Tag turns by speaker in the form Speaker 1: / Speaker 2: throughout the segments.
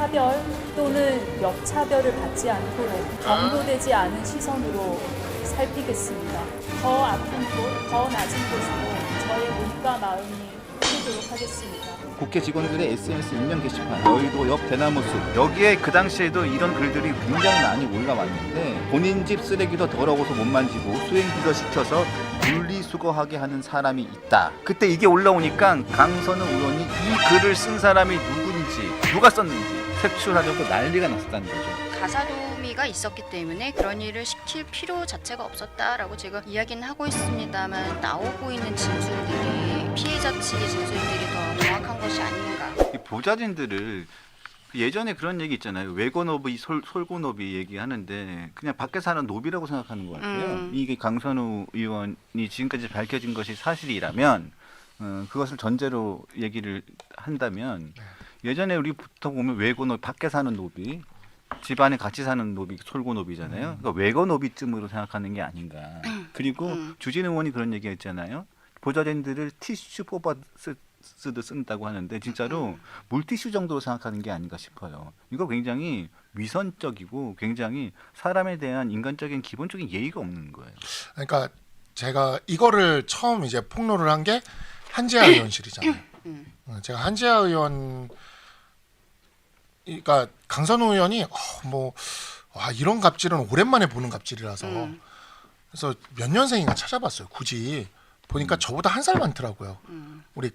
Speaker 1: 차별 또는 역차별을 받지 않도록 정도되지 않은 시선으로 살피겠습니다. 더 아픈 곳, 더 낮은 곳으로 저의 몸과 마음이 흐르도록 하겠습니다.
Speaker 2: 국회 직원들의 SNS 익명 게시판, 여의도 옆 대나무 숲, 여기에 그 당시에도 이런 글들이 굉장히 많이 올라왔는데 본인 집 쓰레기도 더러워서 못 만지고 수행 비서시켜서 분리수거하게 하는 사람이 있다. 그때 이게 올라오니까 강선우 의원이 이 글을 쓴 사람이 누군지, 누가 썼는지 색출하려고 난리가 났었다는 거죠.
Speaker 3: 가사도우미가 있었기 때문에 그런 일을 시킬 필요 자체가 없었다라고 제가 이야기는 하고 있습니다만 나오고 있는 진술들이 피해자 측의 진술들이 더 정확한 것이 아닌가.
Speaker 2: 이 보좌진들을 예전에 그런 얘기 있잖아요. 외고노비, 솔고노비 얘기하는데 그냥 밖에 사는 노비라고 생각하는 것 같아요. 이게 강선우 의원이 지금까지 밝혀진 것이 사실이라면 그것을 전제로 얘기를 한다면 예전에 우리부터 보면 외고노비, 밖에 사는 노비, 집안에 같이 사는 노비, 솔고노비잖아요. 그러니까 외고노비쯤으로 생각하는 게 아닌가. 그리고 주진 의원이 그런 얘기했잖아요. 보좌진들을 티슈 뽑아 쓰듯 쓴다고 하는데 진짜로 물티슈 정도로 생각하는 게 아닌가 싶어요. 이거 굉장히 위선적이고 굉장히 사람에 대한 인간적인 기본적인 예의가 없는 거예요.
Speaker 4: 그러니까 제가 이거를 처음 이제 폭로를 한 게 한지아 의원실이잖아요. 제가 한지아 의원, 그러니까 강선우 의원이 이런 갑질은 오랜만에 보는 갑질이라서 그래서 몇 년생인가 찾아봤어요. 굳이 보니까 저보다 한 살 많더라고요. 우리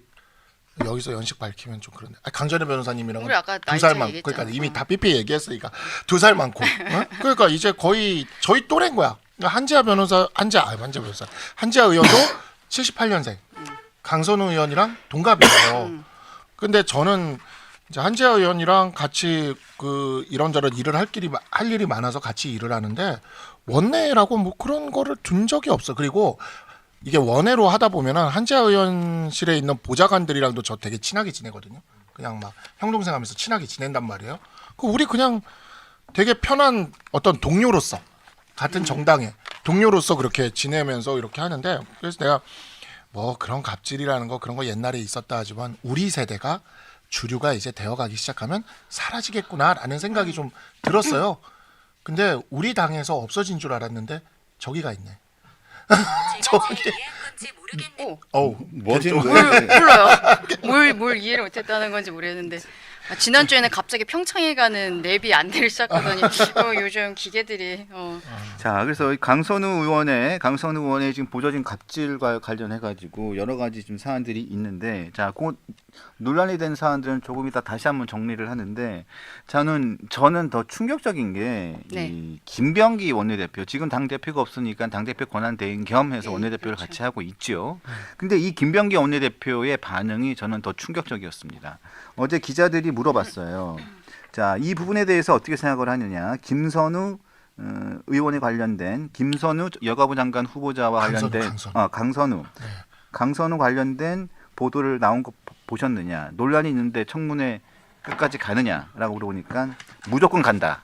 Speaker 4: 여기서 연식 밝히면 좀 그런데 강전혜 변호사님이랑은
Speaker 3: 우리 아까
Speaker 4: 2살
Speaker 3: 나이
Speaker 4: 많고, 그러니까
Speaker 3: 얘기했잖아.
Speaker 4: 이미 다 삐삐 얘기했으니까 2살 많고, 그러니까 이제 거의 저희 또래인 거야. 한지아 의원도 78년생, 강선우 의원이랑 동갑이에요. 근데 저는 이제 한지아 의원이랑 같이 그 이런저런 일을 할 일이 많아서 같이 일을 하는데 원내라고 뭐 그런 거를 둔 적이 없어. 그리고 이게 원외로 하다 보면은 한지아 의원실에 있는 보좌관들이랑도 저 되게 친하게 지내거든요. 그냥 막 형 동생 하면서 친하게 지낸단 말이에요. 우리 그냥 되게 편한 어떤 동료로서 같은 정당의 동료로서 그렇게 지내면서 이렇게 하는데, 그래서 내가 뭐 그런 갑질이라는 거 그런 거 옛날에 있었다 하지만 우리 세대가 주류가 이제 되어가기 시작하면 사라지겠구나라는 생각이 좀 들었어요. 근데 우리 당에서 없어진 줄 알았는데 저기가 있네. 저기.
Speaker 2: 뭐 하시는
Speaker 3: 몰라요. 뭘 이해를 못했다는 건지 모르겠는데 지난주에는 갑자기 평창에 가는 내비 안내를 시작하더니 요즘 기계들이
Speaker 2: 자, 그래서 강선우 의원의 지금 보좌진 갑질과 관련해 가지고 여러 가지 좀 사안들이 있는데, 자, 그 논란이 된 사안들은 조금 이따 다시 한번 정리를 하는데, 저는 더 충격적인 게 이 김병기 원내대표, 지금 당 대표가 없으니까 당 대표 권한 대행 겸해서 원내대표를
Speaker 3: 그렇죠.
Speaker 2: 같이 하고 있죠. 근데 이 김병기 원내대표의 반응이 저는 더 충격적이었습니다. 어제 기자들이 물어봤어요. 자, 이 부분에 대해서 어떻게 생각을 하느냐. 김선우 의원에 관련된 김선우 여가부 장관 후보자와 관련된 강선우 관련된 보도를 나온 거 보셨느냐. 논란이 있는데 청문회 끝까지 가느냐라고 물어보니까 무조건 간다.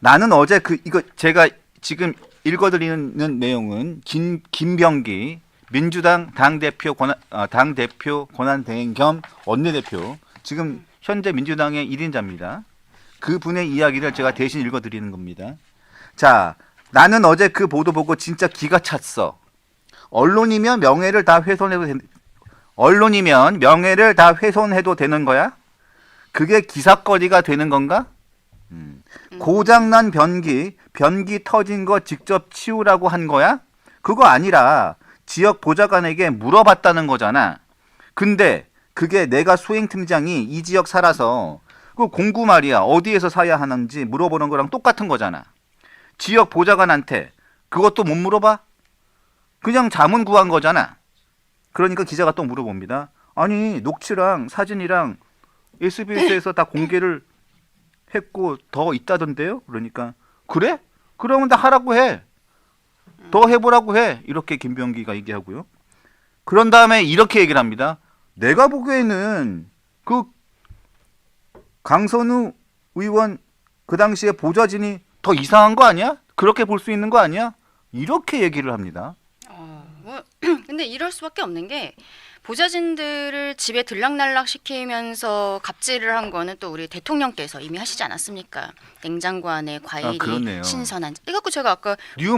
Speaker 2: 나는 어제 이거 제가 지금 읽어드리는 내용은 김병기 민주당 당대표 권한 대행 겸 원내대표, 지금 현재 민주당의 1인자입니다. 그 분의 이야기를 제가 대신 읽어드리는 겁니다. 자, 나는 어제 그 보도 보고 진짜 기가 찼어. 언론이면 명예를 다 훼손해도 되는 거야? 그게 기사거리가 되는 건가? 고장난 변기 터진 거 직접 치우라고 한 거야? 그거 아니라 지역 보좌관에게 물어봤다는 거잖아. 근데 그게 내가 수행팀장이 이 지역 살아서 그 공구 말이야, 어디에서 사야 하는지 물어보는 거랑 똑같은 거잖아. 지역 보좌관한테 그것도 못 물어봐? 그냥 자문 구한 거잖아. 그러니까 기자가 또 물어봅니다. 아니, 녹취랑 사진이랑 SBS에서 다 공개를 했고 더 있다던데요? 그러니까 그래? 그러면 다 하라고 해. 더 해보라고 해. 이렇게 김병기가 얘기하고요. 그런 다음에 이렇게 얘기를 합니다. 내가 보기에는 그 강선우 의원 그 당시에 보좌진이 더 이상한 거 아니야? 그렇게 볼 수 있는 거 아니야? 이렇게 얘기를 합니다.
Speaker 3: 근데 이럴 수밖에 없는 게 보좌진들을 집에 들락날락 시키면서 갑질을 한 거는 또 우리 대통령께서 이미 하시지 않았습니까? 냉장고 안에 과일이
Speaker 2: 그렇네요.
Speaker 3: 신선한. 이래갖고 제가 아까
Speaker 2: 뉴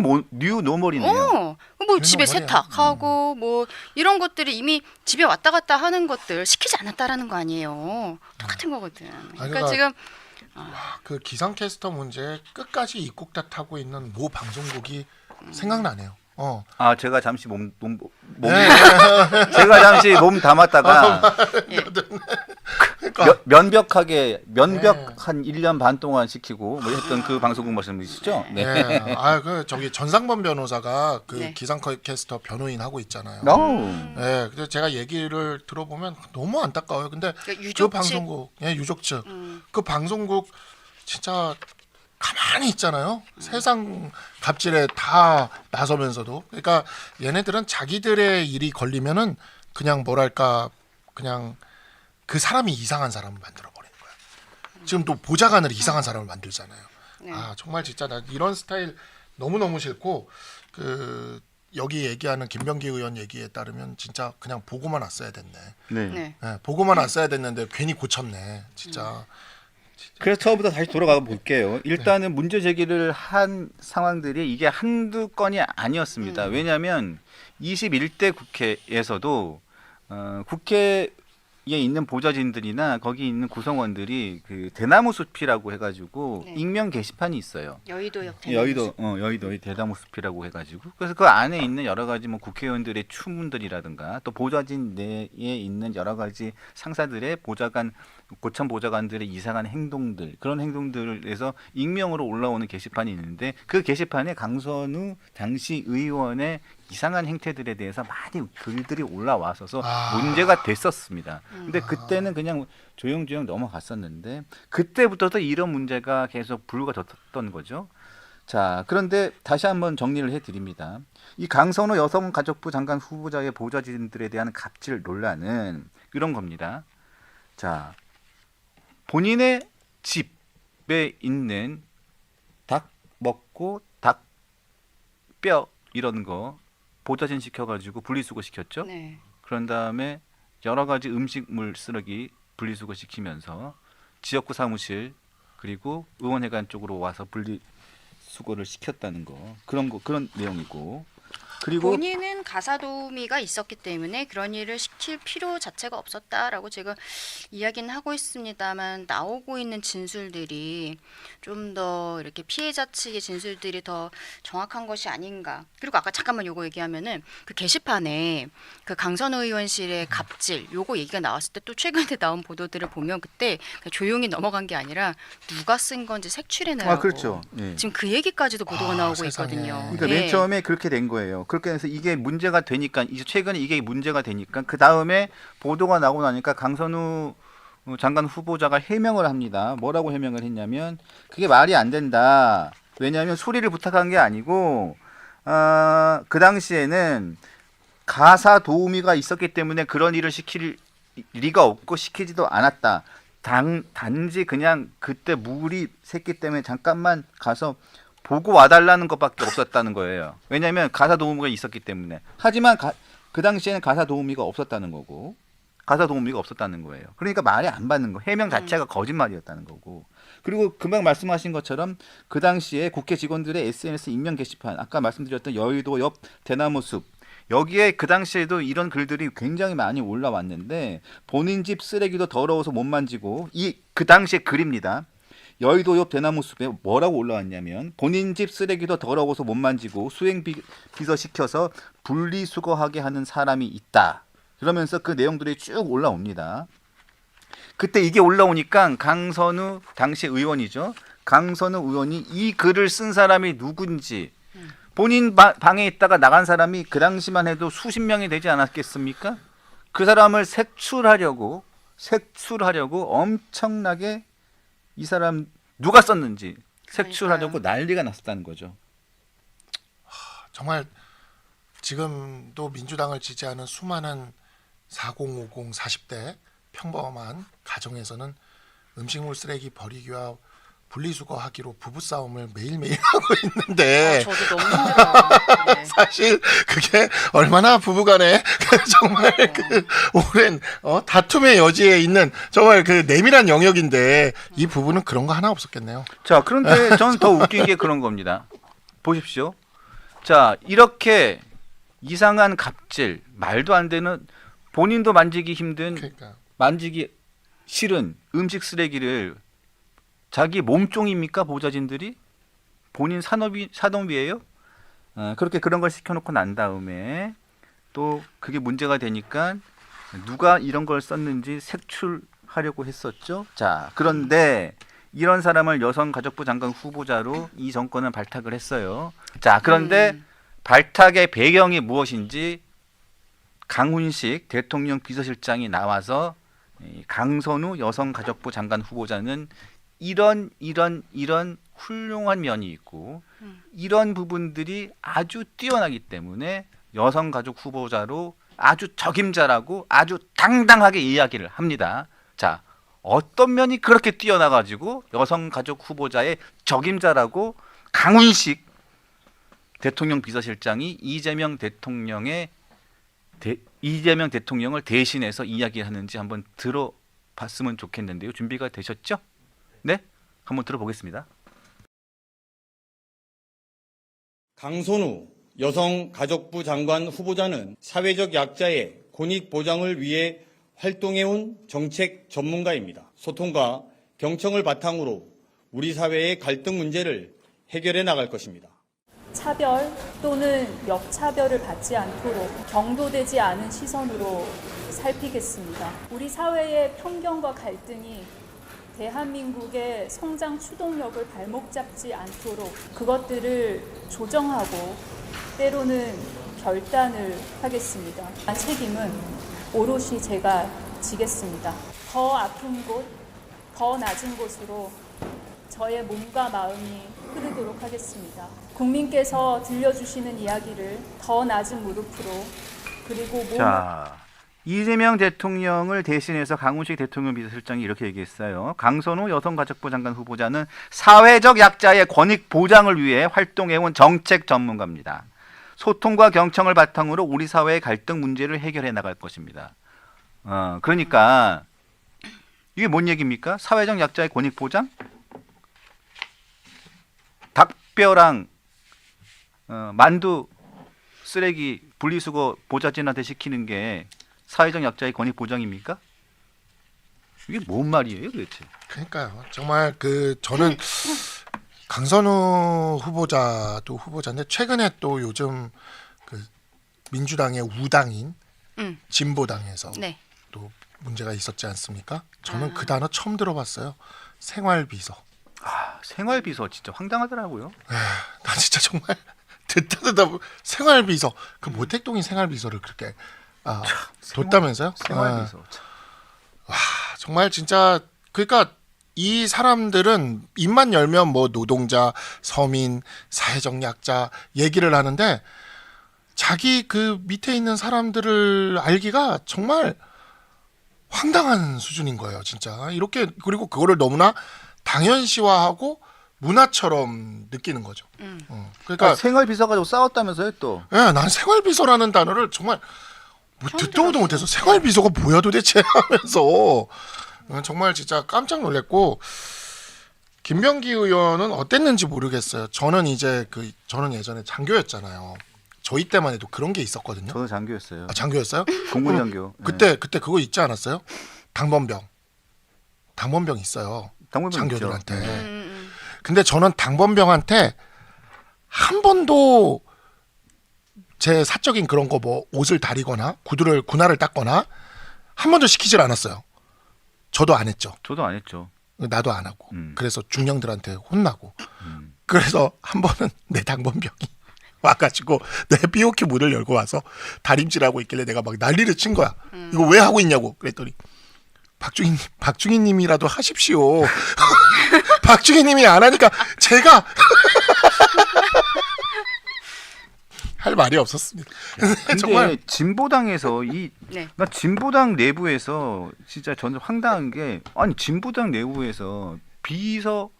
Speaker 2: 노멀이네요.
Speaker 3: 뭐 집에
Speaker 4: 그런 거예요.
Speaker 3: 세탁하고 뭐 이런 것들이 이미 집에 왔다 갔다 하는 것들 시키지 않았다라는 거 아니에요. 똑같은 거거든. 그러니까
Speaker 4: 그러니까
Speaker 3: 지금
Speaker 4: 그 기상캐스터 문제 끝까지 입국탓하고 있는 모 방송국이 생각나네요.
Speaker 2: 제가 잠시 제가 잠시 몸 담았다가 면벽하게 한 1년 반 동안 시키고 뭐 했던 그 방송국 말씀이시죠? 네.
Speaker 4: 저기 전상범 변호사가 그
Speaker 3: 네.
Speaker 4: 기상캐스터 변호인 하고 있잖아요.
Speaker 2: 네.
Speaker 4: 그래서 제가 얘기를 들어보면 너무 안타까워요. 근데
Speaker 3: 유족
Speaker 4: 그 방송국, 유족 측, 그 방송국 진짜 가만히 있잖아요. 세상 갑질에 다 나서면서도. 그러니까 얘네들은 자기들의 일이 걸리면은 그냥 뭐랄까 그냥 그 사람이 이상한 사람을 만들어 버리는 거야. 지금 또 보좌관을 이상한 사람을 만들잖아요.
Speaker 3: 네.
Speaker 4: 정말 진짜 나 이런 스타일 너무 너무 싫고 그 여기 얘기하는 김병기 의원 얘기에 따르면 진짜 그냥 보고만 왔어야 됐네.
Speaker 2: 네.
Speaker 3: 네.
Speaker 4: 보고만 왔어야 됐는데 괜히 고쳤네. 진짜.
Speaker 2: 그래서 처음부터 다시 돌아가 볼게요. 일단은 문제 제기를 한 상황들이 이게 한두 건이 아니었습니다. 왜냐하면 21대 국회에서도 국회에 있는 보좌진들이나 거기 있는 구성원들이 그 대나무 숲이라고 해가지고
Speaker 3: 네.
Speaker 2: 익명 게시판이 있어요.
Speaker 3: 여의도역
Speaker 2: 여의도의 대나무 숲이라고 해가지고 그래서 그 안에 있는 여러 가지 뭐 국회의원들의 추문들이라든가 또 보좌진 내에 있는 여러 가지 상사들의 고참 보좌관들의 이상한 행동들 그런 행동들에서 익명으로 올라오는 게시판이 있는데 그 게시판에 강선우 당시 의원의 이상한 행태들에 대해서 많이 글들이 올라와서서 문제가 됐었습니다. 근데 그때는 그냥 조용조용 넘어갔었는데 그때부터도 이런 문제가 계속 불거졌던 거죠. 자, 그런데 다시 한번 정리를 해드립니다. 이 강선우 여성가족부 장관 후보자의 보좌진들에 대한 갑질 논란은 이런 겁니다. 자, 본인의 집에 있는 닭 먹고 닭뼈 이런 거 보좌진 시켜가지고 분리수거 시켰죠.
Speaker 3: 네.
Speaker 2: 그런 다음에 여러 가지 음식물 쓰레기 분리수거 시키면서 지역구 사무실 그리고 의원회관 쪽으로 와서 분리수거를 시켰다는 거 그런 내용이고 그리고
Speaker 3: 본인은 가사 도우미가 있었기 때문에 그런 일을 시킬 필요 자체가 없었다라고 제가 이야기는 하고 있습니다만 나오고 있는 진술들이 좀 더 이렇게 피해자 측의 진술들이 더 정확한 것이 아닌가. 그리고 아까 잠깐만 요거 얘기하면은 그 게시판에 그 강선우 의원실의 갑질 요거 얘기가 나왔을 때 또 최근에 나온 보도들을 보면 그때 그냥 조용히 넘어간 게 아니라 누가 쓴 건지 색출해내라고.
Speaker 2: 그렇죠. 예.
Speaker 3: 지금 그 얘기까지도 보도가 나오고
Speaker 4: 세상에.
Speaker 3: 있거든요.
Speaker 2: 그러니까
Speaker 3: 네.
Speaker 2: 맨 처음에 그렇게 된 거예요. 그렇게 해서 이게 문제가 되니까 이제 최근에 이게 문제가 되니까 그 다음에 보도가 나고 나니까 강선우 장관 후보자가 해명을 합니다. 뭐라고 해명을 했냐면 그게 말이 안 된다. 왜냐하면 수리를 부탁한 게 아니고 그 당시에는 가사 도우미가 있었기 때문에 그런 일을 시킬 리가 없고 시키지도 않았다. 단지 그냥 그때 물이 샜기 때문에 잠깐만 가서 보고 와달라는 것밖에 없었다는 거예요. 왜냐하면 가사 도우미가 있었기 때문에. 하지만 그 당시에는 가사 도우미가 없었다는 거고 가사 도우미가 없었다는 거예요. 그러니까 말이 안 받는 거. 해명 자체가 거짓말이었다는 거고. 그리고 금방 말씀하신 것처럼 그 당시에 국회 직원들의 SNS 익명 게시판 아까 말씀드렸던 여의도 옆 대나무 숲 여기에 그 당시에도 이런 글들이 굉장히 많이 올라왔는데 본인 집 쓰레기도 더러워서 못 만지고 그 당시의 글입니다. 여의도 옆 대나무 숲에 뭐라고 올라왔냐면 본인 집 쓰레기도 더러워서 못 만지고 수행 비서 시켜서 분리수거하게 하는 사람이 있다. 그러면서 그 내용들이 쭉 올라옵니다. 그때 이게 올라오니까 강선우 당시 의원이죠. 강선우 의원이 이 글을 쓴 사람이 누군지 본인 방에 있다가 나간 사람이 그 당시만 해도 수십 명이 되지 않았겠습니까? 그 사람을 색출하려고 엄청나게 이 사람 누가 썼는지 색출하려고 난리가 났었다는 거죠.
Speaker 4: 정말 지금도 민주당을 지지하는 수많은 4050 40대 평범한 가정에서는 음식물 쓰레기 버리기와 분리수거하기로 부부싸움을 매일매일 하고 있는데
Speaker 3: 저도 너무 힘들어요. 네.
Speaker 4: 사실 그게 얼마나 부부간에 정말 그 오랜 다툼의 여지에 있는 정말 그 내밀한 영역인데 이 부부는 그런 거 하나 없었겠네요.
Speaker 2: 자, 그런데 저는 더 웃긴 게 그런 겁니다. 보십시오. 자, 이렇게 이상한 갑질, 말도 안 되는 본인도 만지기 힘든,
Speaker 4: 그러니까
Speaker 2: 만지기 싫은 음식 쓰레기를 자기 몸종입니까? 보좌진들이? 본인 산업이에요? 그렇게 그런 걸 시켜놓고 난 다음에 또 그게 문제가 되니까 누가 이런 걸 썼는지 색출하려고 했었죠. 자, 그런데 이런 사람을 여성가족부 장관 후보자로 이 정권은 발탁을 했어요. 자, 그런데 발탁의 배경이 무엇인지 강훈식 대통령 비서실장이 나와서 이 강선우 여성가족부 장관 후보자는 이런 훌륭한 면이 있고 이런 부분들이 아주 뛰어나기 때문에 여성가족 후보자로 아주 적임자라고 아주 당당하게 이야기를 합니다. 자, 어떤 면이 그렇게 뛰어나가지고 여성가족 후보자의 적임자라고 강훈식 대통령 비서실장이 이재명 대통령을 대신해서 이야기하는지 한번 들어봤으면 좋겠는데요. 준비가 되셨죠? 네? 한번 들어보겠습니다.
Speaker 5: 강선우 여성가족부 장관 후보자는 사회적 약자의 권익 보장을 위해 활동해온 정책 전문가입니다. 소통과 경청을 바탕으로 우리 사회의 갈등 문제를 해결해 나갈 것입니다.
Speaker 1: 차별 또는 역차별을 받지 않도록 경도되지 않은 시선으로 살피겠습니다. 우리 사회의 편견과 갈등이 대한민국의 성장 추동력을 발목 잡지 않도록 그것들을 조정하고 때로는 결단을 하겠습니다. 책임은 오롯이 제가 지겠습니다. 더 아픈 곳, 더 낮은 곳으로 저의 몸과 마음이 흐르도록 하겠습니다. 국민께서 들려주시는 이야기를 더 낮은 무릎으로 그리고
Speaker 2: 자, 이재명 대통령을 대신해서 강훈식 대통령 비서실장이 이렇게 얘기했어요. 강선우 여성가족부 장관 후보자는 사회적 약자의 권익 보장을 위해 활동해온 정책 전문가입니다. 소통과 경청을 바탕으로 우리 사회의 갈등 문제를 해결해 나갈 것입니다. 그러니까 이게 뭔 얘기입니까? 사회적 약자의 권익 보장? 닭뼈랑 만두 쓰레기 분리수거 보좌진한테 시키는 게 사회적 약자의 권익 보장입니까? 이게 뭔 말이에요, 도대체?
Speaker 4: 그러니까요. 정말 저는 강선우 후보자도 후보자인데 최근에 또 요즘 그 민주당의 우당인 진보당에서
Speaker 3: 네.
Speaker 4: 또 문제가 있었지 않습니까? 저는 그 단어 처음 들어봤어요. 생활비서.
Speaker 2: 생활비서 진짜 황당하더라고요.
Speaker 4: 나 진짜 정말 듣다 생활비서 그 모택동이 생활비서를 그렇게 뒀다면서요?
Speaker 2: 생활비서.
Speaker 4: 정말 진짜 그러니까 이 사람들은 입만 열면 뭐 노동자, 서민, 사회적 약자 얘기를 하는데 자기 그 밑에 있는 사람들을 알기가 정말 황당한 수준인 거예요, 진짜. 이렇게 그리고 그거를 너무나 당연시화하고 문화처럼 느끼는 거죠. 그러니까
Speaker 2: 생활비서 가지고 싸웠다면서요, 또?
Speaker 4: 난 생활비서라는 단어를 정말 듣도 보도 못해서 생활비서가 뭐야 도대체 하면서 정말 진짜 깜짝 놀랐고 김병기 의원은 어땠는지 모르겠어요. 저는 저는 예전에 장교였잖아요. 저희 때만 해도 그런 게 있었거든요.
Speaker 2: 저도 장교였어요.
Speaker 4: 장교였어요?
Speaker 2: 공군 장교.
Speaker 4: 그때 그거 있지 않았어요? 당번병 있어요.
Speaker 2: 당번병
Speaker 4: 장교들한테. 근데 저는 당번병한테 한 번도 제 사적인 그런 거 뭐 옷을 다리거나 군화를 닦거나 한 번도 시키질 않았어요. 저도 안 했죠.
Speaker 2: 저도 안 했죠.
Speaker 4: 나도 안 하고. 그래서 중령들한테 혼나고. 그래서 한 번은 내 당번병이 와가지고 내 삐오키 문을 열고 와서 다림질하고 있길래 내가 막 난리를 친 거야. 이거 왜 하고 있냐고. 그랬더니 박중희님이라도 하십시오. 박중희님이 안 하니까 제가 할 말이 없었습니다.
Speaker 2: 근데
Speaker 4: 정말
Speaker 2: 진보당에서
Speaker 3: 네.
Speaker 2: 나 진보당 내부에서 진짜 저는 황당한 게 아니 진보당 내부에서 비서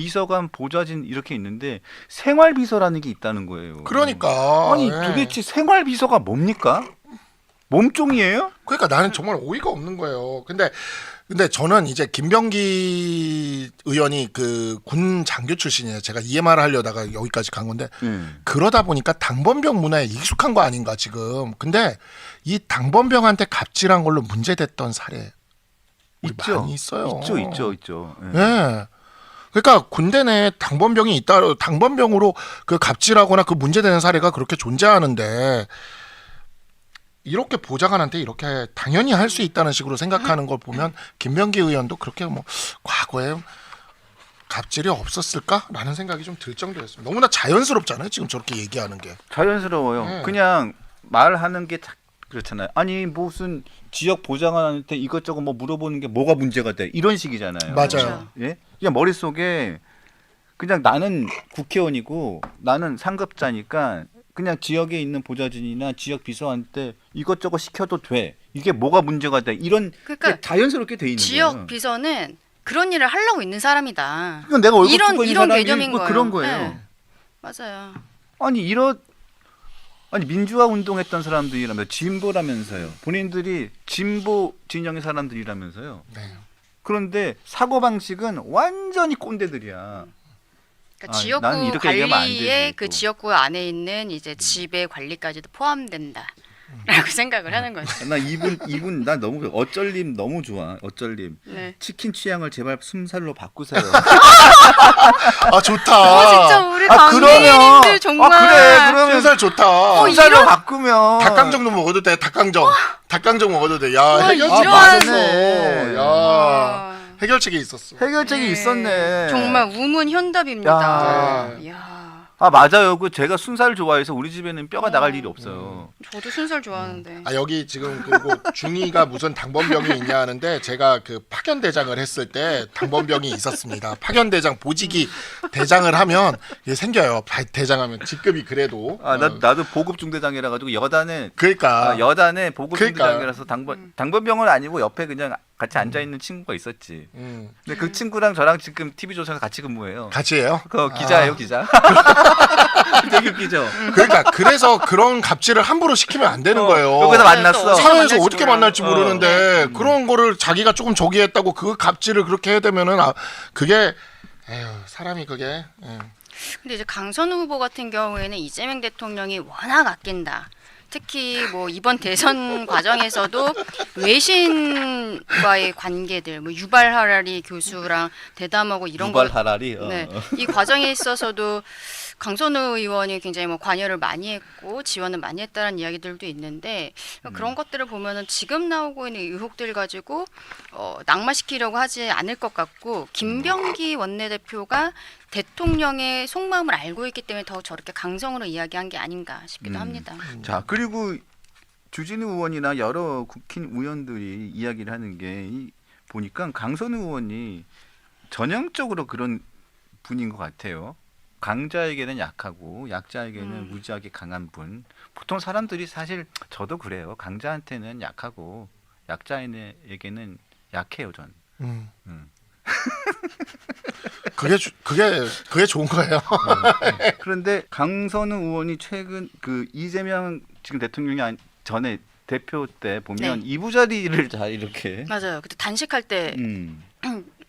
Speaker 2: 비서관, 보좌진 이렇게 있는데 생활 비서라는 게 있다는 거예요.
Speaker 4: 그러니까
Speaker 2: 아니
Speaker 4: 예.
Speaker 2: 도대체 생활 비서가 뭡니까? 몸종이에요?
Speaker 4: 그러니까 나는 정말 어이가 없는 거예요. 근데 저는 이제 김병기 의원이 그 군 장교 출신이에요. 제가 EMR 하려다가 여기까지 간 건데 그러다 보니까 당번병 문화에 익숙한 거 아닌가 지금. 근데 이 당번병한테 갑질한 걸로 문제됐던 사례 우리
Speaker 2: 있죠.
Speaker 4: 많이 있어요.
Speaker 2: 있죠. 예.
Speaker 4: 예. 그러니까 군대 내에 당번병이 있다. 당번병으로 그 갑질하거나 그 문제되는 사례가 그렇게 존재하는데 이렇게 보좌관한테 이렇게 당연히 할 수 있다는 식으로 생각하는 걸 보면 김병기 의원도 그렇게 뭐 과거에 갑질이 없었을까라는 생각이 좀 들 정도였어요. 너무나 자연스럽잖아요. 지금 저렇게 얘기하는 게.
Speaker 2: 자연스러워요.
Speaker 4: 네.
Speaker 2: 그냥 말하는 게 그렇잖아요. 아니 무슨 지역 보좌관한테 이것저것 뭐 물어보는 게 뭐가 문제가 돼? 이런 식이잖아요.
Speaker 4: 맞아요.
Speaker 2: 예? 그냥 머릿속에 그냥 나는 국회의원이고 나는 상급자니까 그냥 지역에 있는 보좌진이나 지역 비서한테 이것저것 시켜도 돼. 이게 뭐가 문제가 돼? 이런
Speaker 3: 그러니까
Speaker 2: 게 자연스럽게 돼 있는
Speaker 3: 지역
Speaker 2: 거예요.
Speaker 3: 비서는 그런 일을 하려고 있는 사람이다.
Speaker 2: 그러니까 내가 얼굴
Speaker 3: 이런
Speaker 2: 쓰고 있는
Speaker 3: 이런
Speaker 2: 사람이
Speaker 3: 개념인
Speaker 2: 뭐
Speaker 3: 거예요.
Speaker 2: 그런 거예요.
Speaker 3: 네. 맞아요.
Speaker 2: 아니 민주화 운동했던 사람들이라면서 진보라면서요. 본인들이 진보 진영의 사람들이라면서요.
Speaker 4: 네.
Speaker 2: 그런데 사고 방식은 완전히 꼰대들이야.
Speaker 3: 그러니까
Speaker 2: 아,
Speaker 3: 지역구
Speaker 2: 나는 이렇게 얘기하면 안
Speaker 3: 관리에
Speaker 2: 되지,
Speaker 3: 그
Speaker 2: 또.
Speaker 3: 지역구 안에 있는 이제 지배 관리까지도 포함된다라고 생각을 하는 거죠.
Speaker 2: 나 이분 나 너무 어쩔님 너무 좋아. 어쩔님
Speaker 3: 네.
Speaker 2: 치킨 취향을 제발 순살로 바꾸세요.
Speaker 4: 아 좋다.
Speaker 3: 진짜 우리
Speaker 2: 아,
Speaker 3: 당민님들 정말.
Speaker 2: 그래 그러면
Speaker 4: 순살 좋다.
Speaker 2: 순살로
Speaker 3: 이런-
Speaker 2: 바꾸면
Speaker 4: 닭강정도 먹어도 돼. 닭강정 먹어도 돼. 야
Speaker 3: 와,
Speaker 4: 해결책이
Speaker 3: 이러한-
Speaker 2: 맞네.
Speaker 4: 있었어. 야
Speaker 3: 아,
Speaker 4: 해결책이 있었어.
Speaker 2: 해결책이
Speaker 3: 네.
Speaker 2: 있었네.
Speaker 3: 정말 우문현답입니다.
Speaker 2: 야.
Speaker 3: 이야.
Speaker 2: 아 맞아요. 그 제가 순살 좋아해서 우리 집에는 뼈가 나갈 일이 없어요.
Speaker 3: 저도 순살 좋아하는데.
Speaker 4: 아 여기 지금 그리고 중이가 무슨 당번병이 있냐 하는데 제가 그 파견 대장을 했을 때 당번병이 있었습니다. 파견 대장 보직이 대장을 하면 이게 생겨요. 대장하면 직급이 그래도.
Speaker 2: 나도 보급 중대장이라 가지고
Speaker 4: 그러니까
Speaker 2: 여단에 보급
Speaker 4: 그러니까.
Speaker 2: 중대장이라서 당번병은 아니고 옆에 그냥 같이 앉아 있는 친구가 있었지. 근데 그 친구랑 저랑 지금 TV 조선에서 같이 근무해요.
Speaker 4: 같이 해요.
Speaker 2: 그 기자예요, 기자. 되게 웃기죠.
Speaker 4: 그러니까 그래서 그런 갑질을 함부로 시키면 안 되는 거예요.
Speaker 2: 여기서
Speaker 3: 맞아요.
Speaker 2: 만났어.
Speaker 3: 또
Speaker 4: 사회에서
Speaker 3: 만날지
Speaker 4: 어떻게
Speaker 3: 몰라.
Speaker 4: 만날지 모르는데 그런 거를 자기가 조금 저기 했다고 그 갑질을 그렇게 해야 되면은 그게 에휴 사람이 그게
Speaker 3: 근데 이제 강선우 후보 같은 경우에는 이재명 대통령이 워낙 아낀다. 특히 뭐 이번 대선 과정에서도 외신과의 관계들, 뭐 유발 하라리 교수랑 대담하고 이런 거,
Speaker 2: 유발 하라리.
Speaker 3: 네, 이 과정에 있어서도 강선우 의원이 굉장히 뭐 관여를 많이 했고 지원을 많이 했다는 이야기들도 있는데 그런 것들을 보면은 지금 나오고 있는 의혹들 가지고 낙마시키려고 하지 않을 것 같고 김병기 원내대표가 대통령의 속마음을 알고 있기 때문에 더 저렇게 강성으로 이야기한 게 아닌가 싶기도 합니다.
Speaker 2: 자, 그리고 주진우 의원이나 여러 국힘 의원들이 이야기를 하는 게 보니까 강선우 의원이 전형적으로 그런 분인 것 같아요. 강자에게는 약하고 약자에게는 무지하게 강한 분. 보통 사람들이 사실 저도 그래요. 강자한테는 약하고 약자에게는 약해요, 전.
Speaker 4: 그게 좋은 거예요.
Speaker 2: 그런데 강선우 의원이 최근 그 이재명 지금 대통령이 전에 대표 때 보면
Speaker 3: 네.
Speaker 2: 이부자리를 잘 이렇게
Speaker 3: 맞아요. 그때 단식할 때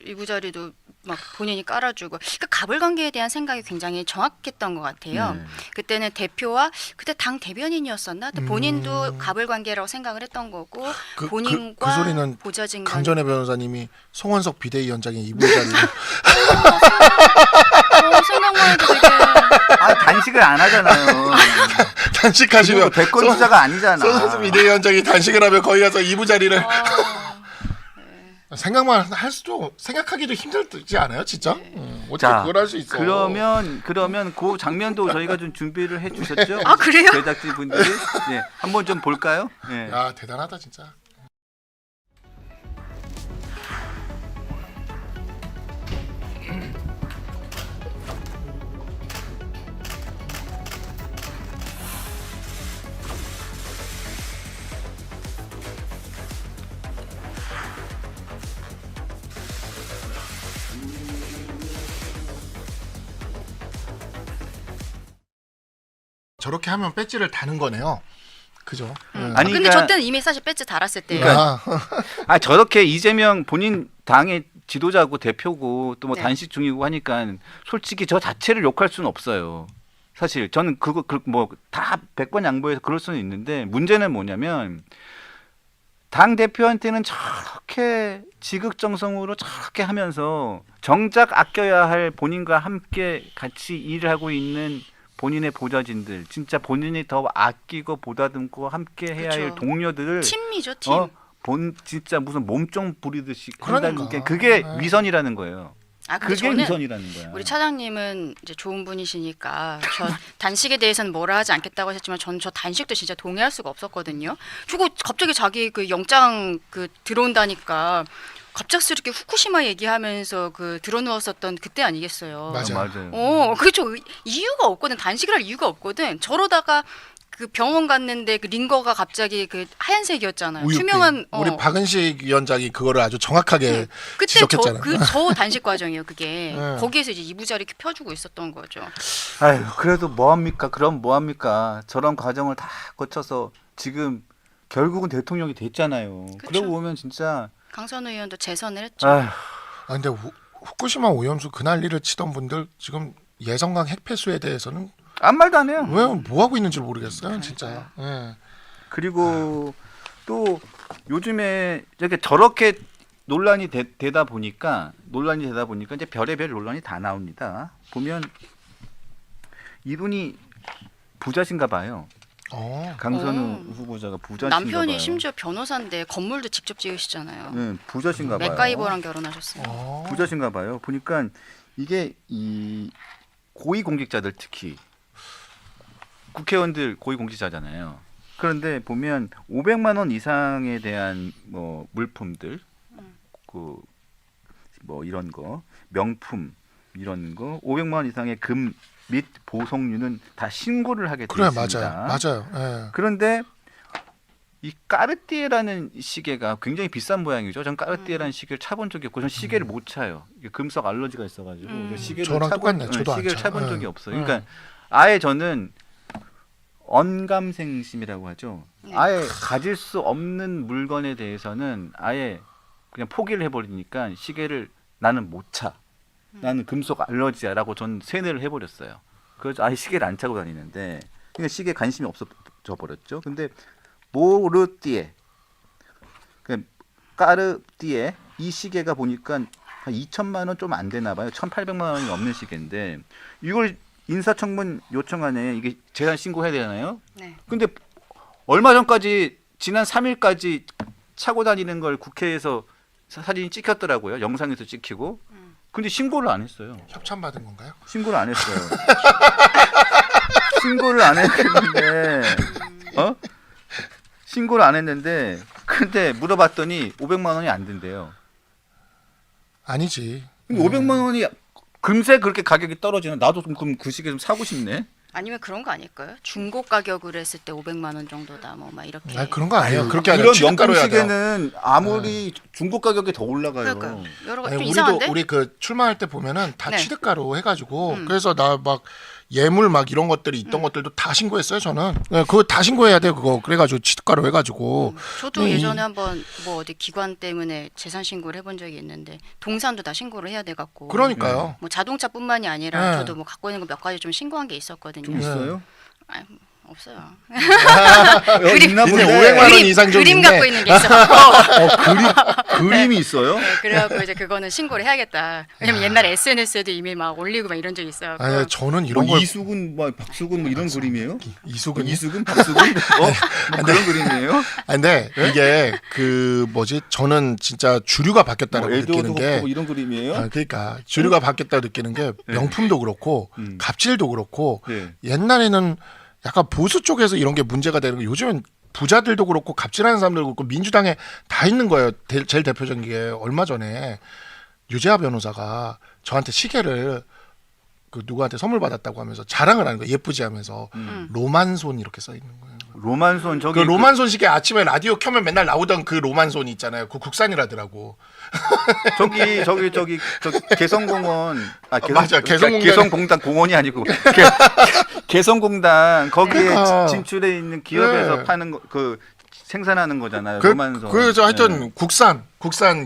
Speaker 3: 이부 자리도 막 본인이 깔아주고 그러니까 가불관계에 대한 생각이 굉장히 정확했던 것 같아요.
Speaker 2: 네.
Speaker 3: 그때는 대표와 그때 당 대변인이었었나? 근데 본인도 가불관계라고 생각을 했던 거고 본인과
Speaker 4: 그 소리는
Speaker 3: 보좌진과
Speaker 4: 강전혜 변호사님이 송원석 비대위원장의 이부자리를
Speaker 3: 생각만 해도 되게
Speaker 2: 단식을 안 하잖아요.
Speaker 4: 단식하시면
Speaker 2: 대권 주자가 아니잖아.
Speaker 4: 송원석 비대위원장이 단식을 하면 거기 가서 이부자리를 생각만 할 수도 생각하기도 힘들지 않아요, 진짜? 어떻게
Speaker 2: 자,
Speaker 4: 그걸 할 수 있어?
Speaker 2: 그러면 그 장면도 저희가 좀 준비를 해주셨죠?
Speaker 3: 아, 그래요?
Speaker 2: 제작진 분들이 네, 한번 좀 볼까요? 네.
Speaker 4: 야 대단하다 진짜. 저렇게 하면 배지를 다는 거네요. 그죠?
Speaker 2: 아니,
Speaker 3: 근데
Speaker 2: 그러니까-
Speaker 3: 저 때는 이미 사실 배지 달았을 때예요.
Speaker 4: 아,
Speaker 2: 저렇게 이재명 본인 당의 지도자고 대표고 또 뭐
Speaker 3: 네.
Speaker 2: 단식 중이고 하니까 솔직히 저 자체를 욕할 수는 없어요. 사실 저는 그거 뭐 다 100번 양보해서 그럴 수는 있는데 문제는 뭐냐면 당 대표한테는 저렇게 지극정성으로 저렇게 하면서 정작 아껴야 할 본인과 함께 같이 일을 하고 있는 본인의 보좌진들, 진짜 본인이 더 아끼고 보다듬고 함께 해야 할
Speaker 3: 그렇죠.
Speaker 2: 동료들을
Speaker 3: 팀이죠, 팀.
Speaker 2: 진짜 무슨 몸종 부리듯이
Speaker 4: 그러니까.
Speaker 2: 한다는 게 그게
Speaker 4: 네.
Speaker 2: 위선이라는 거예요.
Speaker 3: 아, 근데
Speaker 2: 그게
Speaker 3: 저는
Speaker 2: 위선이라는 거야.
Speaker 3: 우리 차장님은 이제 좋은 분이시니까 저 단식에 대해서는 뭐라 하지 않겠다고 하셨지만 저는 저 단식도 진짜 동의할 수가 없었거든요. 저거 갑자기 자기 그 영장 그 들어온다니까 갑작스럽게 후쿠시마 얘기하면서 그 들어누웠었던 그때 아니겠어요.
Speaker 4: 맞아.
Speaker 2: 맞아요.
Speaker 3: 그렇죠. 이유가 없거든. 단식을 할 이유가 없거든. 저러다가 그 병원 갔는데 그 링거가 갑자기 그 하얀색이었잖아요.
Speaker 4: 우유빛.
Speaker 3: 투명한
Speaker 4: 우리 박은식 위원장이 그거를 아주 정확하게
Speaker 3: 그때
Speaker 4: 지적했잖아요.
Speaker 3: 저 단식 과정이에요. 그게
Speaker 4: 네.
Speaker 3: 거기에서 이제 이부자리 이렇게 펴주고 있었던 거죠.
Speaker 2: 아유, 그래도 뭐합니까? 그럼 뭐합니까? 저런 과정을 다 거쳐서 지금 결국은 대통령이 됐잖아요.
Speaker 3: 그쵸.
Speaker 2: 그러고 보면 진짜
Speaker 3: 강선우 의원도 재선을 했죠.
Speaker 2: 아휴,
Speaker 4: 아 근데 후쿠시마 오염수 그 난리를 치던 분들 지금 예성강 핵폐수에 대해서는
Speaker 2: 아무 말도 안 해요.
Speaker 4: 왜 뭐 하고 있는지 모르겠어요, 진짜. 예.
Speaker 2: 그리고 또 요즘에 이렇게 저렇게 논란이 되다 보니까 이제 별의별 논란이 다 나옵니다. 보면 이분이 부자신가 봐요. 강선우 후보자가 부자신가
Speaker 3: 남편이
Speaker 2: 봐요.
Speaker 3: 심지어 변호사인데 건물도 직접 지으시잖아요.
Speaker 2: 네, 부자신가 봐요.
Speaker 3: 맥가이버랑 결혼하셨어요.
Speaker 2: 부자신가 봐요. 보니까 이게 이 고위공직자들 특히 국회의원들 고위공직자잖아요. 그런데 보면 500만 원 이상에 대한 뭐 물품들, 그 뭐 이런 거 명품 이런 거 500만 원 이상의 금 및 보석류는 다 신고를 하게 되어
Speaker 4: 그래
Speaker 2: 있습니다.
Speaker 4: 맞아요. 예.
Speaker 2: 그런데 이 까르띠에라는 시계가 굉장히 비싼 모양이죠. 전 까르띠에라는 시계를 차본 적이 없고, 전 시계를 못 차요. 이게 금속 알러지가 있어가지고 시계를
Speaker 4: 저랑 똑같네. 저도 안
Speaker 2: 시계를
Speaker 4: 차.
Speaker 2: 차본
Speaker 4: 네.
Speaker 2: 적이 없어요. 그러니까 아예 저는 언감생심이라고 하죠.
Speaker 3: 네.
Speaker 2: 아예 가질 수 없는 물건에 대해서는 아예 그냥 포기를 해버리니까 시계를 나는 못 차. 나는 금속 알러지야라고 전 세뇌를 해버렸어요. 그래서 아예 시계를 안 차고 다니는데, 그러니까 시계에 관심이 없어져 버렸죠. 근데 모르띠에, 그러니까 까르띠에 이 시계가 보니까 한 2천만 원 좀 안 되나 봐요. 1,800만 원이 넘는 시계인데 이걸 인사청문 요청안에 이게 재산 신고해야 되잖아요.
Speaker 3: 네.
Speaker 2: 근데 얼마 전까지 지난 3일까지 차고 다니는 걸 국회에서 사진이 찍혔더라고요. 영상에서 찍히고. 근데 신고를 안 했어요.
Speaker 4: 협찬 받은 건가요?
Speaker 2: 신고를 안 했어요. 신고를 안 했는데, 신고를 안 했는데, 근데 물어봤더니 500만 원이 안 된대요.
Speaker 4: 아니지.
Speaker 2: 근데 500만 원이 금세 그렇게 가격이 떨어지나? 나도 좀 그럼 그 시계 좀 사고 싶네.
Speaker 3: 아니면 그런 거 아닐까요? 중고 가격으로 했을 때 500만 원 정도다 뭐 막 이렇게.
Speaker 4: 아니, 그런 거 아니에요. 그렇게 아니라
Speaker 2: 이런
Speaker 4: 취득가로
Speaker 2: 명품
Speaker 4: 해야 돼요.
Speaker 2: 시계는 아무리 중고 가격이 더 올라가요.
Speaker 3: 그러니까요. 여러 가지
Speaker 4: 아니,
Speaker 3: 좀
Speaker 4: 우리도
Speaker 3: 이상한데?
Speaker 4: 우리 그 출마할 때 보면은 다
Speaker 3: 네.
Speaker 4: 취득가로 해가지고 그래서 나 막 예물 막 이런 것들이 있던 것들도 다 신고했어요 저는. 네, 그거 다 신고해야 돼 그거. 그래가지고 취득가로 해가지고.
Speaker 3: 저도
Speaker 4: 이-
Speaker 3: 예전에 한번 뭐 어디 기관 때문에 재산 신고를 해본 적이 있는데 동산도 다 신고를 해야 돼 갖고.
Speaker 4: 그러니까요.
Speaker 3: 뭐 자동차뿐만이 아니라
Speaker 4: 네.
Speaker 3: 저도 뭐 갖고 있는 거 몇 가지 좀 신고한 게 있었거든요.
Speaker 2: 좀 있어요?
Speaker 3: 아, 없어요.
Speaker 2: 여기 있나
Speaker 4: 근데
Speaker 2: 본데.
Speaker 4: 500만 원 이상 좀
Speaker 3: 그림
Speaker 4: 있네.
Speaker 3: 갖고 있는 게 있어.
Speaker 2: 그림이 있어요?
Speaker 3: 네, 그래갖고 이제 그거는 신고를 해야겠다. 왜냐면 옛날에 SNS에도 이미 막 올리고 막 이런 적이 있어요.
Speaker 4: 아니 저는 이런
Speaker 2: 뭐
Speaker 4: 걸
Speaker 2: 이수근, 뭐 박수근 뭐 이런 그림이에요?
Speaker 4: 이수근이.
Speaker 2: 이수근, 박수근, 뭐 그런 그림이에요?
Speaker 4: 아, 근데 이게 그 뭐지? 저는 진짜 주류가 바뀌었다고
Speaker 2: 뭐 에드워드
Speaker 4: 느끼는
Speaker 2: 호프
Speaker 4: 게.
Speaker 2: 뭐 이런 그림이에요?
Speaker 4: 아, 그러니까 주류가 바뀌었다고 느끼는 게 명품도 그렇고 갑질도 그렇고
Speaker 2: 네.
Speaker 4: 옛날에는 약간 보수 쪽에서 이런 게 문제가 되는 거 요즘은 부자들도 그렇고 갑질하는 사람들도 그렇고 민주당에 다 있는 거예요. 제일 대표적인 게 얼마 전에 유재하 변호사가 저한테 시계를 그 누구한테 선물 받았다고 하면서 자랑을 하는 거예요. 예쁘지 하면서 로만손 이렇게 써 있는 거예요.
Speaker 2: 로만손 저기
Speaker 4: 그 로만손식의 아침에 라디오 켜면 맨날 나오던 그 로만손 있잖아요. 그 국산이라더라고.
Speaker 2: 저기 개성공원
Speaker 4: 맞아, 개성공단.
Speaker 2: 개성공단 공원이 아니고 개성공단 거기에
Speaker 4: 그러니까.
Speaker 2: 진출해 있는 기업에서
Speaker 4: 네.
Speaker 2: 파는 그 생산하는 거잖아요. 로만손.
Speaker 4: 그저 하여튼
Speaker 2: 네.
Speaker 4: 국산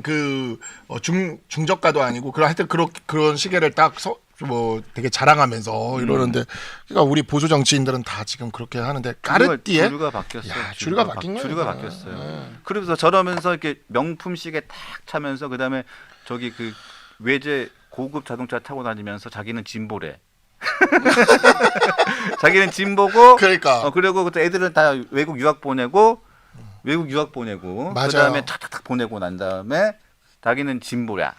Speaker 4: 그 중저가도 아니고 그 하여튼 그런 시계를 딱 뭐 되게 자랑하면서 이러는데 그러니까 우리 보수 정치인들은 다 지금 그렇게 하는데 까르띠에
Speaker 2: 주류가 바뀌었어요.
Speaker 4: 야, 주류가 바뀐 거예요.
Speaker 2: 주류가
Speaker 4: 이거.
Speaker 2: 바뀌었어요.
Speaker 4: 네.
Speaker 2: 그러면서 저러면서 이렇게 명품 시계 탁 차면서 그다음에 저기 그 외제 고급 자동차 타고 다니면서 자기는 진보래. 자기는 진보고
Speaker 4: 그러니까
Speaker 2: 그리고 그때 애들은 다 외국 유학 보내고
Speaker 4: 맞아요.
Speaker 2: 그다음에 탁탁탁 보내고 난 다음에 자기는 진보야.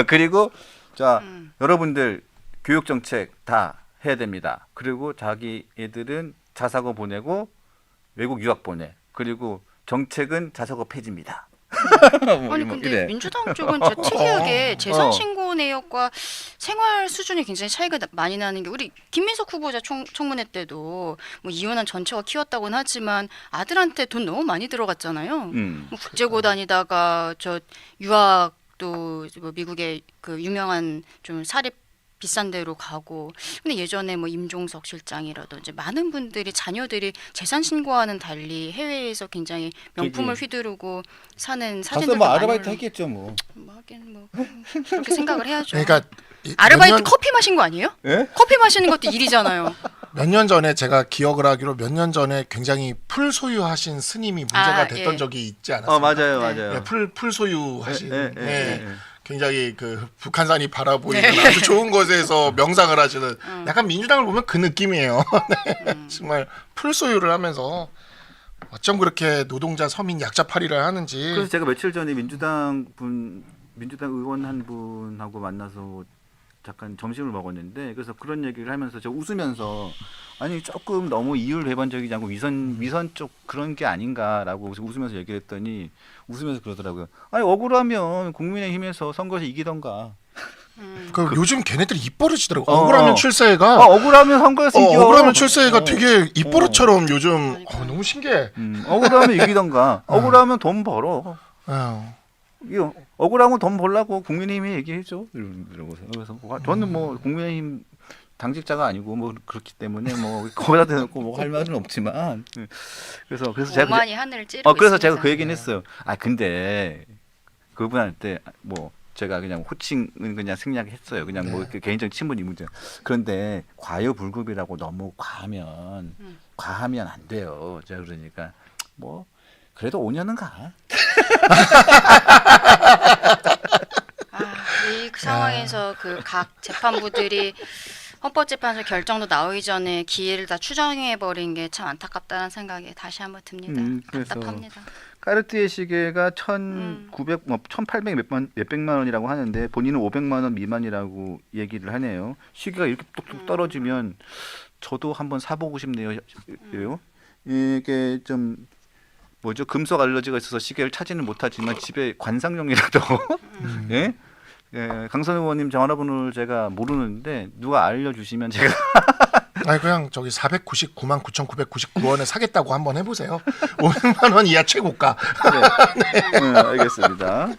Speaker 2: 그리고 자 여러분들 교육 정책 다 해야 됩니다. 그리고 자기 애들은 자사고 보내고 외국 유학 보내. 그리고 정책은 자사고 폐지입니다.
Speaker 3: 아니 근데 민주당 쪽은 진짜 특이하게 재산 신고 내역과 생활 수준이 굉장히 차이가 많이 나는 게 우리 김민석 후보자 청문회 때도 뭐 이혼한 전처가 키웠다고는 하지만 아들한테 돈 너무 많이 들어갔잖아요. 뭐 국제고 다니다가 저 유학도 뭐 미국의 그 유명한 좀 사립 비싼 데로 가고 근데 예전에 뭐 임종석 실장이라든지 많은 분들이 자녀들이 재산 신고와는 달리 해외에서 굉장히 명품을 휘두르고 사는 사진들도
Speaker 2: 뭐
Speaker 3: 많이
Speaker 2: 아르바이트 했겠죠 뭐.
Speaker 3: 뭐 하긴 뭐 그렇게 생각을 해야죠.
Speaker 4: 그러니까
Speaker 3: 아르바이트 커피 마신 거 아니에요?
Speaker 2: 예?
Speaker 3: 커피 마시는 것도 일이잖아요.
Speaker 4: 몇 년 전에 제가 기억을 하기로 몇 년 전에 굉장히 풀 소유하신 스님이 문제가
Speaker 3: 아,
Speaker 4: 됐던
Speaker 3: 예.
Speaker 4: 적이 있지 않았어요?
Speaker 2: 맞아요,
Speaker 3: 네.
Speaker 2: 맞아요.
Speaker 4: 네, 풀 소유하신
Speaker 2: 예.
Speaker 4: 굉장히 그 북한산이 바라보이는 아주 좋은 곳에서 명상을 하시는 약간 민주당을 보면 그 느낌이에요. 네. 정말 풀 소유를 하면서 어쩜 그렇게 노동자 서민 약자팔이를 하는지.
Speaker 2: 그래서 제가 며칠 전에 민주당 의원 한 분하고 만나서 잠깐 점심을 먹었는데 그래서 그런 얘기를 하면서 제가 웃으면서 아니 조금 너무 이율배반적이지 않고 위선 쪽 그런 게 아닌가라고 웃으면서 얘기를 했더니 웃으면서 그러더라고요. 아니 억울하면 국민의힘에서 선거에서 이기던가.
Speaker 4: 요즘 걔네들이 입버릇이더라고. 억울하면 출세가
Speaker 2: 억울하면 선거에서 이겨.
Speaker 4: 억울하면 출세가 되게 입버릇처럼 요즘 너무 신기해.
Speaker 2: 억울하면 이기던가. 억울하면 돈 벌어. 이거 억울하면 돈 벌라고 국민의힘이 얘기해줘. 이러고서 그래서 저는 뭐 국민의힘 당직자가 아니고 뭐 그렇기 때문에 뭐 거기다 대놓고 뭐 할 말은 없지만 그래서 제가
Speaker 3: 오만이 하늘을 찌르고
Speaker 2: 그래서
Speaker 3: 있습니다.
Speaker 2: 제가 그 얘기는 했어요. 근데 그분한테 뭐 제가 그냥 호칭은 그냥 생략했어요. 그냥 뭐 개인적 친분 이 문제. 그런데 과유불급이라고 너무 과하면 안 돼요. 제가 그러니까 뭐 그래도 5년은 가.
Speaker 3: 이 상황에서 그 각 재판부들이 헌법재판소 결정도 나오기 전에 기회를 다 추정해 버린 게 참 안타깝다는 생각이 다시 한번 듭니다.
Speaker 2: 그래서
Speaker 3: 답답합니다.
Speaker 2: 까르띠에 시계가 1,800 몇백만 원이라고 하는데 본인은 500만 원 미만이라고 얘기를 하네요. 시계가 이렇게 뚝뚝 떨어지면 저도 한번 사보고 싶네요. 이게 좀 뭐죠? 금속 알러지가 있어서 시계를 차지는 못하지만 집에 관상용이라도 예? 강선 의원님 전화번호를 제가 모르는데 누가 알려주시면 제가
Speaker 4: 아니 그냥 저기 499만 9,999원에 사겠다고 한번 해보세요. 500만 원 이하 최고가.
Speaker 2: 네, 알겠습니다.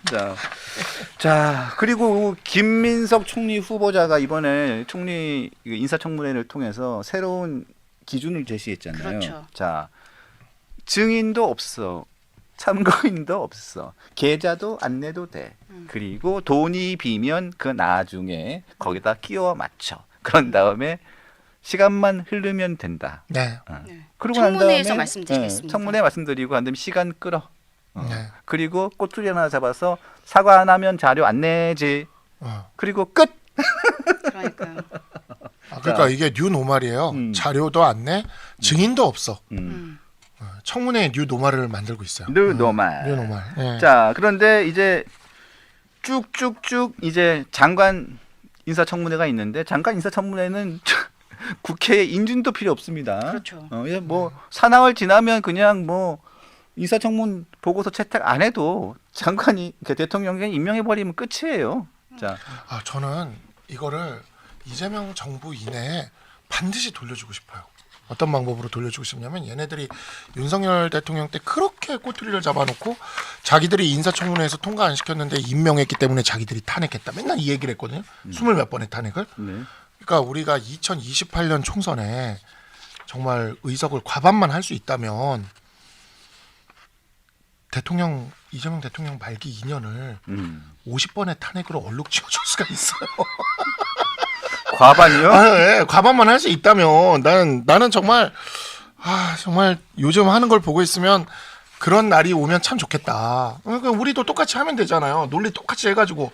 Speaker 2: 자 그리고 김민석 총리 후보자가 이번에 총리 인사청문회를 통해서 새로운 기준을 제시했잖아요.
Speaker 3: 그렇죠.
Speaker 2: 자 증인도 없어. 참고인도 없어. 계좌도 안 내도 돼. 그리고 돈이 비면 그 나중에 거기다 끼워 맞춰. 그런 다음에 시간만 흐르면 된다.
Speaker 4: 네.
Speaker 2: 그리고 난
Speaker 3: 청문회에서
Speaker 2: 다음에,
Speaker 3: 말씀드리겠습니다.
Speaker 2: 청문회 말씀드리고 한 다음에 시간 끌어.
Speaker 4: 네.
Speaker 2: 그리고 꼬투리 하나 잡아서 사과 안 하면 자료 안 내지. 그리고 끝.
Speaker 3: 그러니까요.
Speaker 4: 그러니까 이게 뉴 노말이에요. 자료도 안 내, 증인도 없어. 청문회 뉴 노말을 만들고 있어요.
Speaker 2: 뉴 노말.
Speaker 4: 뉴 노말. 네.
Speaker 2: 자, 그런데 이제 쭉쭉쭉 이제 장관 인사청문회가 있는데 장관 인사청문회는 국회의 인준도 필요 없습니다.
Speaker 3: 그렇죠.
Speaker 2: 뭐 사나흘 지나면 그냥 뭐 인사청문 보고서 채택 안 해도 장관이 대통령이 임명해 버리면 끝이에요. 자,
Speaker 4: 저는 이거를 이재명 정부 이내에 반드시 돌려주고 싶어요. 어떤 방법으로 돌려주고 싶냐면 얘네들이 윤석열 대통령 때 그렇게 꼬투리를 잡아놓고 자기들이 인사청문회에서 통과 안 시켰는데 임명했기 때문에 자기들이 탄핵했다. 맨날 이 얘기를 했거든요. 20몇 번의 탄핵을.
Speaker 2: 네.
Speaker 4: 그러니까 우리가 2028년 총선에 정말 의석을 과반만 할 수 있다면 대통령 이재명 대통령 말기 2년을 50번의 탄핵으로 얼룩 지어줄 수가 있어요.
Speaker 2: 과반이요?
Speaker 4: 네, 과반만 할 수 있다면 나는 정말 정말 요즘 하는 걸 보고 있으면 그런 날이 오면 참 좋겠다. 그러니까 우리도 똑같이 하면 되잖아요. 논리 똑같이 해가지고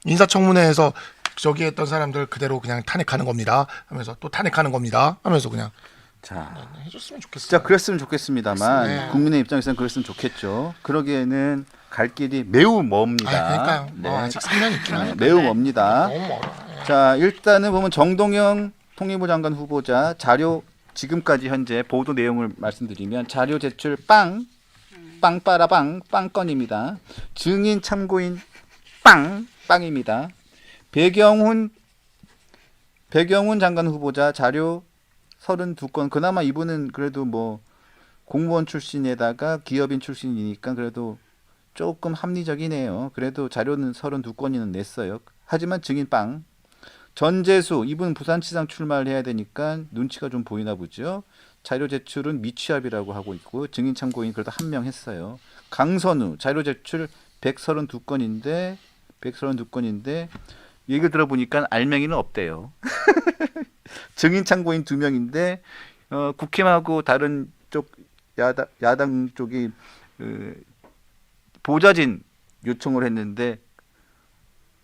Speaker 4: 인사청문회에서 저기 했던 사람들 그대로 그냥 탄핵하는 겁니다. 하면서 또 탄핵하는 겁니다. 하면서 그냥
Speaker 2: 자,
Speaker 4: 해줬으면 좋겠어요.
Speaker 2: 진짜 그랬으면 좋겠습니다만
Speaker 4: 네.
Speaker 2: 국민의 입장에서는 그랬으면 좋겠죠. 그러기에는 갈 길이 매우 멉니다.
Speaker 4: 그러니까요.
Speaker 2: 네.
Speaker 4: 아직 3년 있긴 하니까.
Speaker 2: 매우 멉니다.
Speaker 4: 너무 멀어.
Speaker 2: 자, 일단은 보면 정동영 통일부 장관 후보자 자료 지금까지 현재 보도 내용을 말씀드리면 자료 제출 빵빠라빵 빵건입니다. 증인 참고인 빵입니다. 배경훈 장관 후보자 자료 32건. 그나마 이분은 그래도 뭐 공무원 출신에다가 기업인 출신이니까 그래도 조금 합리적이네요. 그래도 자료는 32건이나 냈어요. 하지만 증인 빵. 전재수 이분 부산시장 출마를 해야 되니까 눈치가 좀 보이나 보죠. 자료 제출은 미취합이라고 하고 있고 증인 참고인 그래도 한 명 했어요. 강선우 자료 제출 132건인데 얘기를 들어보니까 알맹이는 없대요. 증인 참고인 2명인데 국힘하고 다른 쪽 야당 쪽이 보좌진 요청을 했는데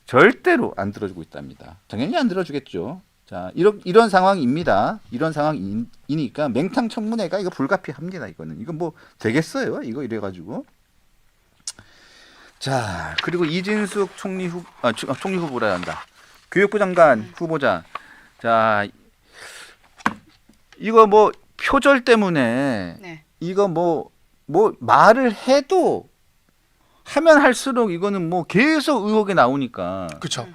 Speaker 2: 절대로 안 들어주고 있답니다. 당연히 안 들어주겠죠. 자, 이런 상황입니다. 이런 상황이니까 맹탕 청문회가 이거 불가피합니다. 이거 뭐 되겠어요? 이거 이래가지고. 자, 그리고 이진숙 총리 후보라 한다. 교육부 장관 후보자. 자, 이거 뭐 표절 때문에
Speaker 3: 네.
Speaker 2: 이거 뭐 말을 해도 하면 할수록 이거는 뭐 계속 의혹이 나오니까
Speaker 4: 그렇죠.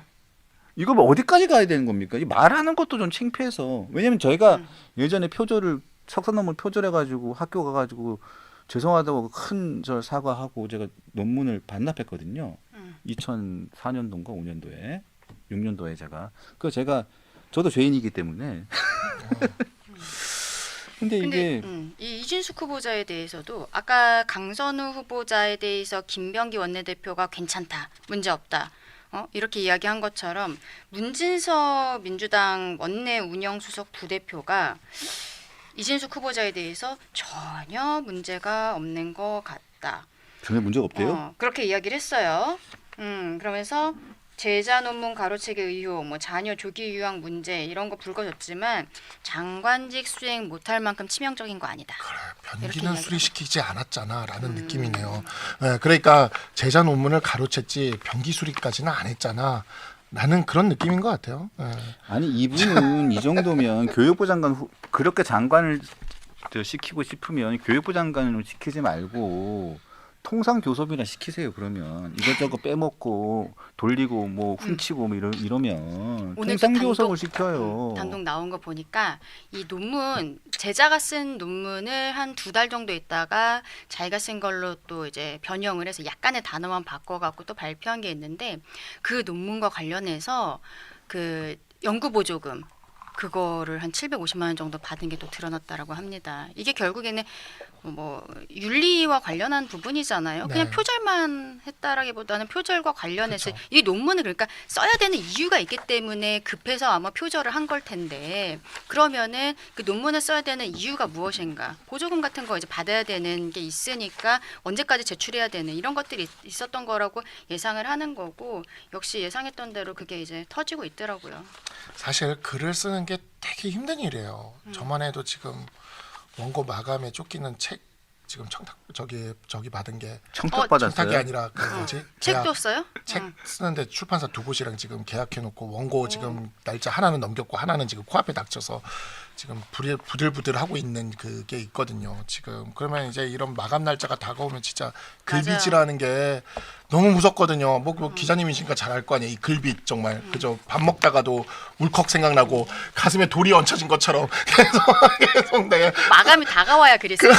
Speaker 2: 이거 뭐 어디까지 가야 되는 겁니까? 이 말하는 것도 좀 창피해서. 왜냐면 저희가 예전에 석사 논문 표절해가지고 학교 가가지고 죄송하다고 큰 저 사과하고 제가 논문을 반납했거든요. 2004년도인가 5년도에 6년도에 저도 죄인이기 때문에. 근데 이게
Speaker 3: 이 이진숙 후보자에 대해서도 아까 강선우 후보자에 대해서 김병기 원내대표가 괜찮다, 문제 없다. 이렇게 이야기한 것처럼 문진석 민주당 원내 운영수석 부대표가 이진숙 후보자에 대해서 전혀 문제가 없는 것 같다.
Speaker 2: 전혀 문제가 없대요?
Speaker 3: 그렇게 이야기를 했어요. 그러면서 제자 논문 가로채기 의혹, 뭐 자녀 조기 유학 문제 이런 거 불거졌지만 장관직 수행 못할 만큼 치명적인 거 아니다.
Speaker 4: 변기는 수리시키지 않았잖아라는 느낌이네요. 네, 그러니까 제자 논문을 가로챘지 변기 수리까지는 안 했잖아. 라는 그런 느낌인 것 같아요. 네.
Speaker 2: 아니 이분은 이 정도면 교육부 장관 그렇게 장관을 시키고 싶으면 교육부 장관을 시키지 말고 통상교섭이나 시키세요. 그러면 이것저것 빼먹고 돌리고 뭐 훔치고 뭐 이러면 통상교섭을 시켜요.
Speaker 3: 단독 나온 거 보니까 이 논문 제자가 쓴 논문을 한 2달 정도 있다가 자기가 쓴 걸로 또 이제 변형을 해서 약간의 단어만 바꿔갖고 또 발표한 게 있는데 그 논문과 관련해서 그 연구보조금 그거를 한 750만 원 정도 받은 게 또 드러났다라고 합니다. 이게 결국에는 뭐 윤리와 관련한 부분이잖아요. 그냥
Speaker 4: 네.
Speaker 3: 표절만 했다라기보다는 표절과 관련해서 이 논문을 그러니까 써야 되는 이유가 있기 때문에 급해서 아마 표절을 한 걸 텐데 그러면은 그 논문을 써야 되는 이유가 무엇인가? 보조금 같은 거 이제 받아야 되는 게 있으니까 언제까지 제출해야 되는 이런 것들이 있었던 거라고 예상을 하는 거고 역시 예상했던 대로 그게 이제 터지고 있더라고요.
Speaker 4: 사실 글을 쓰는 게 되게 힘든 일이에요. 저만 해도 지금 원고 마감에 쫓기는 책 지금 저기 받은 게
Speaker 2: 청탁 받았어요.
Speaker 4: 청탁이 아니라 그 뭐지?
Speaker 3: 책도 써요?
Speaker 4: 책 쓰는데 출판사 2곳이랑 지금 계약해놓고 원고 지금 날짜 하나는 넘겼고 하나는 지금 코앞에 닥쳐서 지금 부들부들하고 있는 그게 있거든요. 지금 그러면 이제 이런 마감 날짜가 다가오면 진짜 글빚이라는 게 너무 무섭거든요. 뭐 기자님이시니까 잘 알 거 아니에요. 이 글빚 정말 그죠. 밥 먹다가도 울컥 생각나고 가슴에 돌이 얹혀진 것처럼 계속 내가
Speaker 3: 마감이 다가와야 그랬어요.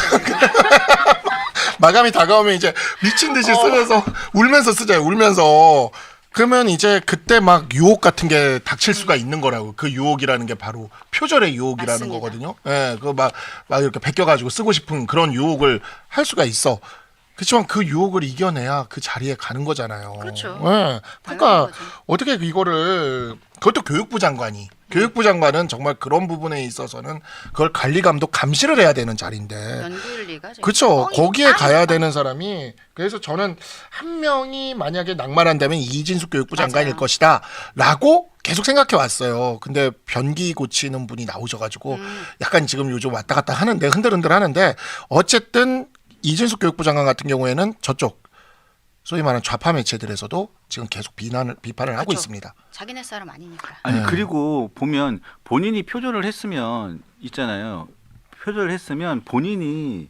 Speaker 4: 마감이 다가오면 이제 미친 듯이 쓰면서 울면서 쓰잖아요. 울면서. 그러면 이제 그때 막 유혹 같은 게 닥칠 수가 있는 거라고. 그 유혹이라는 게 바로 표절의 유혹이라는
Speaker 3: 맞습니다.
Speaker 4: 거거든요. 예, 그거 막 이렇게 베껴가지고 쓰고 싶은 그런 유혹을 할 수가 있어. 그렇지만 그 유혹을 이겨내야 그 자리에 가는 거잖아요.
Speaker 3: 그렇죠.
Speaker 4: 예. 그러니까
Speaker 3: 당연한 거죠.
Speaker 4: 어떻게 이거를 그것도 교육부 장관이 교육부 장관은 정말 그런 부분에 있어서는 그걸 관리 감독 감시를 해야 되는 자리인데.
Speaker 3: 연구윤리가
Speaker 4: 그렇죠. 거기에 가야 되는 사람이 그래서 저는 한 명이 만약에 낭만한다면 이진숙 교육부 장관일
Speaker 3: 맞아요.
Speaker 4: 것이다라고 계속 생각해 왔어요. 근데 변기 고치는 분이 나오셔가지고 약간 지금 요즘 왔다 갔다 하는데 흔들흔들 하는데 어쨌든 이진숙 교육부 장관 같은 경우에는 저쪽 소위 말하는 좌파 매체들에서도 지금 계속 비판을 하고
Speaker 3: 그렇죠.
Speaker 4: 있습니다.
Speaker 3: 자기네 사람 아니니까.
Speaker 2: 아니
Speaker 4: 네.
Speaker 2: 그리고 보면 본인이 표절을 했으면 있잖아요. 표절을 했으면 본인이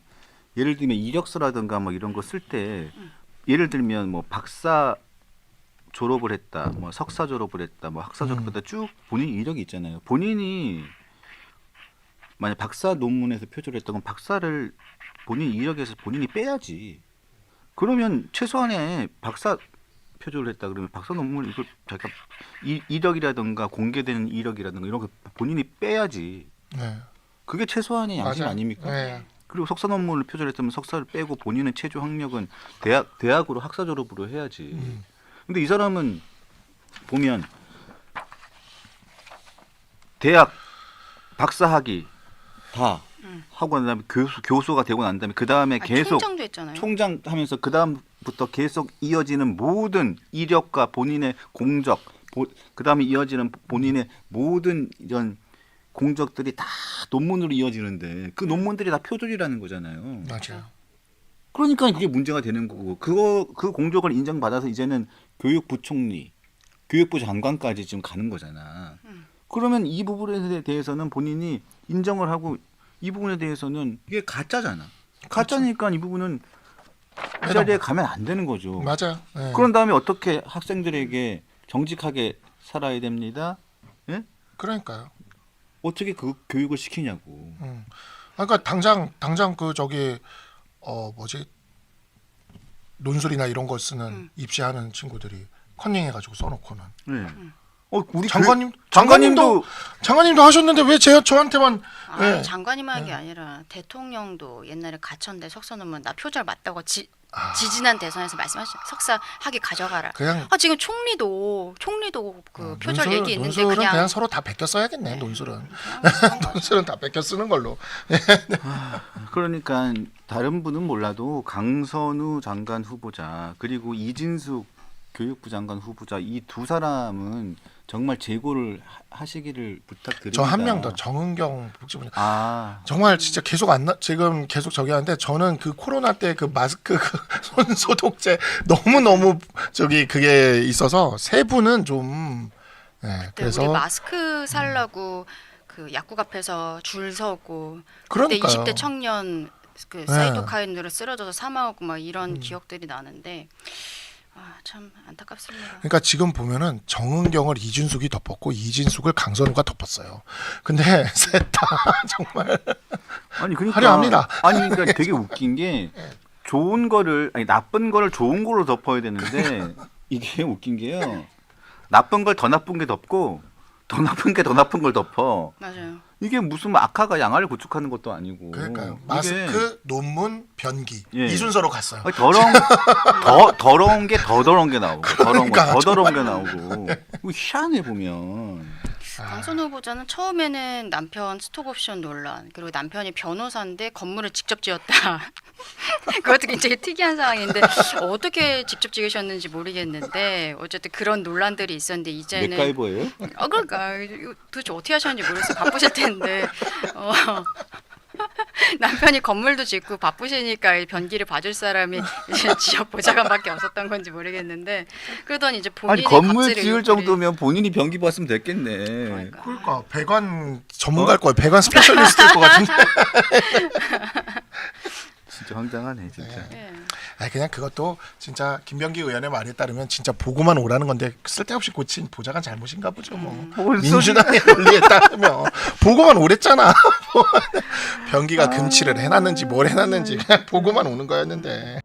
Speaker 2: 예를 들면 이력서라든가 뭐 이런 거 쓸 때 예를 들면 뭐 박사 졸업을 했다, 뭐 석사 졸업을 했다, 뭐 학사 졸업을 했다 쭉 본인 이력이 있잖아요. 본인이 만약 박사 논문에서 표절을 했다면 박사를 본인 이력에서 본인이 빼야지. 그러면 최소한의 박사 표절을 했다 그러면 박사 논문을 이걸 자기가 이력이라든가 공개되는 이력이라든가 이런 거 본인이 빼야지.
Speaker 4: 네.
Speaker 2: 그게 최소한의 양심
Speaker 4: 맞아요.
Speaker 2: 아닙니까?
Speaker 4: 네.
Speaker 2: 그리고 석사 논문을 표절했다면 석사를 빼고 본인의 최저 학력은 대학으로 학사 졸업으로 해야지. 근데 이 사람은 보면 대학 박사학위 다 하고 난 다음에 교수가 되고 난 다음에 그 다음에 계속
Speaker 3: 총장도 했잖아요.
Speaker 2: 총장하면서 그 다음부터 계속 이어지는 모든 이력과 본인의 공적, 그 다음에 이어지는 본인의 모든 이런 공적들이 다 논문으로 이어지는데 그 논문들이 다 표절이라는 거잖아요.
Speaker 4: 맞아요.
Speaker 2: 그러니까 그게 문제가 되는 거고 그 공적을 인정받아서 이제는 교육부총리, 교육부 장관까지 지금 가는 거잖아. 그러면 이 부분에 대해서는 본인이 인정을 하고 이 부분에 대해서는 이게 가짜잖아. 가짜니까 이 부분은 그 자리에 가면 안 되는 거죠.
Speaker 4: 맞아요. 네.
Speaker 2: 그런 다음에 어떻게 학생들에게 정직하게 살아야 됩니다. 예?
Speaker 4: 그러니까요.
Speaker 2: 어떻게 그 교육을 시키냐고.
Speaker 4: 그러니까 당장 그 저기 뭐지 논술이나 이런 거 쓰는 입시하는 친구들이 컨닝해가지고 써놓고는
Speaker 2: 네. 우리
Speaker 4: 장관님도 하셨는데 왜 저한테만 예.
Speaker 3: 장관님만 한 게 아니라 대통령도 옛날에 가천대 석사 논문 나 표절 맞다고 지지난 대선에서 말씀하신 석사 학위 가져가라.
Speaker 4: 그냥
Speaker 3: 지금 총리도 그 표절 얘기 있는데
Speaker 4: 논술은
Speaker 3: 그냥
Speaker 4: 서로 다 베껴 써야겠네. 논술은
Speaker 3: 그런 거죠.
Speaker 4: 논술은 다 베껴 쓰는 걸로.
Speaker 2: 그러니까 다른 분은 몰라도 강선우 장관 후보자 그리고 이진숙 교육부 장관 후보자 이 두 사람은 정말 제고를 하시기를 부탁드립니다.
Speaker 4: 저 한 명 더 정은경 복지부장.
Speaker 2: 아,
Speaker 4: 정말 진짜 지금 계속 저기 하는데 저는 그 코로나 때 그 마스크 그 손 소독제 너무 그게 있어서 세 분은 좀
Speaker 3: 그때
Speaker 4: 그래서
Speaker 3: 우리 마스크 살라고 그 약국 앞에서 줄 서고 그때
Speaker 4: 그러니까요.
Speaker 3: 20대 청년 그 사이토카인으로 쓰러져서 사망하고 막 이런 기억들이 나는데 참 안타깝습니다.
Speaker 4: 그러니까 지금 보면은 정은경을 이준숙이 덮었고 이진숙을 강선우가 덮었어요. 근데 셋 다 정말
Speaker 2: 아니 그러니까
Speaker 4: 화려합니다.
Speaker 2: 아니 그러니까 되게 웃긴 게 좋은 거를 아니 나쁜 거를 좋은 거로 덮어야 되는데 이게 웃긴 게요. 나쁜 걸 더 나쁜 게 덮고 더 나쁜 게 더 나쁜 걸 덮어.
Speaker 3: 맞아요.
Speaker 2: 이게 무슨 악화가 양화를 구축하는 것도 아니고.
Speaker 4: 그러니까요.
Speaker 2: 이게
Speaker 4: 마스크, 논문, 변기
Speaker 2: 예.
Speaker 4: 이 순서로 갔어요.
Speaker 2: 아니, 더러운 게 더 더러운 게 나오고 더러운 거 더 더러운 게 나오고 이거 희한해 보면.
Speaker 3: 강선우 후보자는 처음에는 남편 스톡옵션 논란 그리고 남편이 변호사인데 건물을 직접 지었다. 그것도 굉장히 특이한 상황인데 어떻게 직접 지으셨는지 모르겠는데 어쨌든 그런 논란들이 있었는데 이제는
Speaker 2: 맥가이버예요?
Speaker 3: 그러니까 도대체 어떻게 하셨는지 모르겠어요. 바쁘실 텐데 남편이 건물도 짓고 바쁘시니까 이 변기를 봐줄 사람이 이제 지역 보좌관밖에 없었던 건지 모르겠는데 그러더니 이제
Speaker 2: 아니
Speaker 3: 본인이
Speaker 2: 건물
Speaker 3: 갑질을
Speaker 2: 지을
Speaker 3: 요구를-
Speaker 2: 정도면 본인이 변기 봤으면 됐겠네.
Speaker 4: 그러니까 배관 전문가일 거예요. 배관 스페셜리스트일 것 같은데.
Speaker 2: 진짜 황당하네 진짜.
Speaker 3: 예.
Speaker 4: 아 그냥 그것도 진짜 김병기 의원의 말에 따르면 진짜 보고만 오라는 건데 쓸데없이 고친 보좌관 잘못인가 보죠 뭐.
Speaker 2: 뭘
Speaker 4: 민주당의 논리에 따르면 보고만 오랬잖아. 병기가 금치를 해놨는지 뭘 해놨는지 그냥 보고만 오는 거였는데.